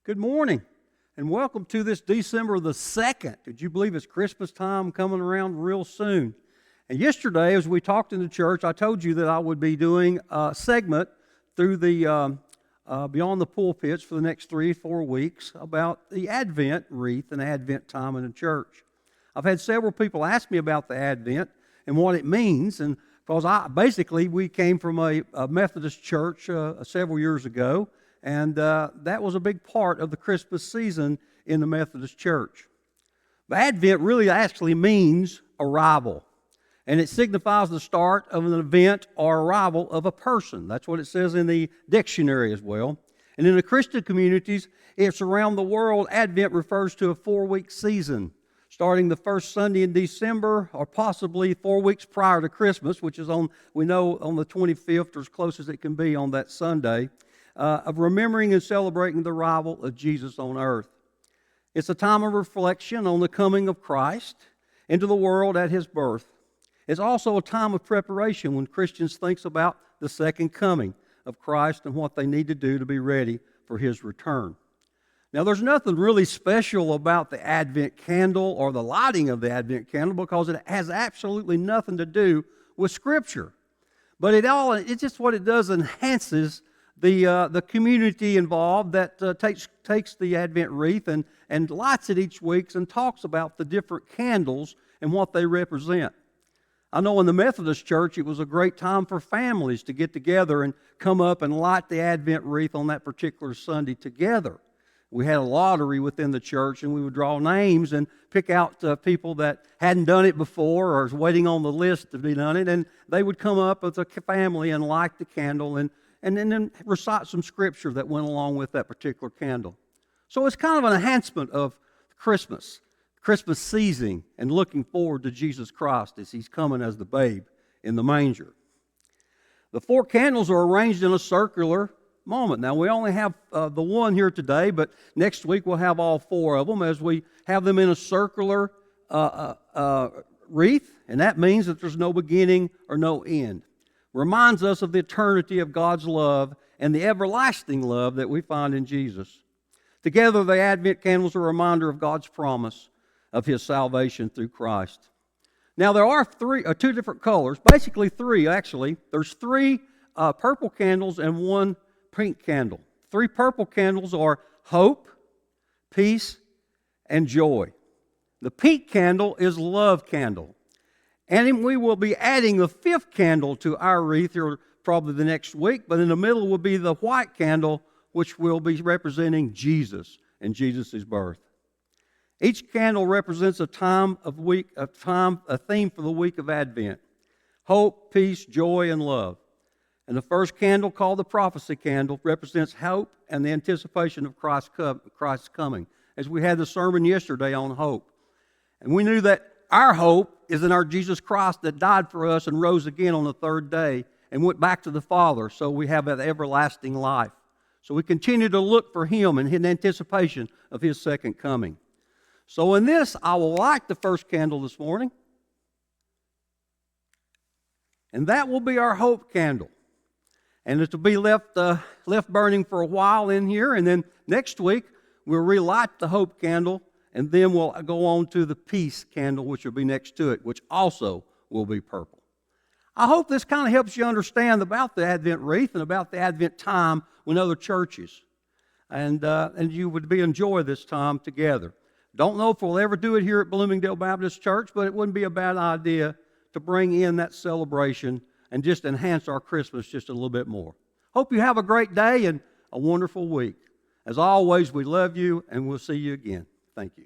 Good morning, and welcome to this December the 2nd. Did you believe it's Christmas time coming around real soon? And yesterday, as we talked in the church, I told you that I would be doing a segment through the Beyond the Pulpits for the next 3-4 weeks about the Advent wreath and Advent time in the church. I've had several people ask me about the Advent and what it means, and because we came from a Methodist church several years ago, and that was a big part of the Christmas season in the Methodist church. The Advent really actually means arrival, and it signifies the start of an event or arrival of a person. That's what it says in the dictionary as well. And in the Christian communities, it's around the world, Advent refers to a 4-week season, starting the first Sunday in December, or possibly 4 weeks prior to Christmas, which is on the 25th, or as close as it can be on that Sunday, of remembering and celebrating the arrival of Jesus on earth. It's a time of reflection on the coming of Christ into the world at His birth. It's also a time of preparation when Christians think about the second coming of Christ and what they need to do to be ready for His return. Now, there's nothing really special about the Advent candle or the lighting of the Advent candle because it has absolutely nothing to do with Scripture. But it's just what it does enhances the community involved that takes the Advent wreath and lights it each week and talks about the different candles and what they represent. I know in the Methodist church it was a great time for families to get together and come up and light the Advent wreath on that particular Sunday together. We had a lottery within the church, and we would draw names and pick out people that hadn't done it before or was waiting on the list to be done it, and they would come up as a family and light the candle and then recite some scripture that went along with that particular candle. So it's kind of an enhancement of Christmas season, and looking forward to Jesus Christ as He's coming as the babe in the manger. The 4 candles are arranged in a circular moment. Now, we only have the one here today, but next week we'll have all 4 of them as we have them in a circular wreath, and that means that there's no beginning or no end. Reminds us of the eternity of God's love and the everlasting love that we find in Jesus. Together, the Advent candles are a reminder of God's promise of His salvation through Christ. Now, there are 2 different colors, basically 3 actually. There's 3 purple candles and 1 pink candle. 3 purple candles are hope, peace, and joy. The pink candle is love candle. And we will be adding the 5th candle to our wreath here probably the next week, but in the middle will be the white candle, which will be representing Jesus and Jesus' birth. Each candle represents a theme for the week of Advent: hope, peace, joy, and love. And the first candle, called the prophecy candle, represents hope and the anticipation of Christ's coming, as we had the sermon yesterday on hope. And we knew that our hope is in our Jesus Christ that died for us and rose again on the 3rd day and went back to the Father, so we have that everlasting life. So we continue to look for Him in anticipation of His second coming. So in this, I will light the first candle this morning, and that will be our hope candle. And it will be left burning for a while in here, and then next week we'll relight the hope candle, and then we'll go on to the peace candle, which will be next to it, which also will be purple. I hope this kind of helps you understand about the Advent wreath and about the Advent time with other churches, and you would enjoy this time together. Don't know if we'll ever do it here at Bloomingdale Baptist Church, but it wouldn't be a bad idea to bring in that celebration and just enhance our Christmas just a little bit more. Hope you have a great day and a wonderful week. As always, we love you, and we'll see you again. Thank you.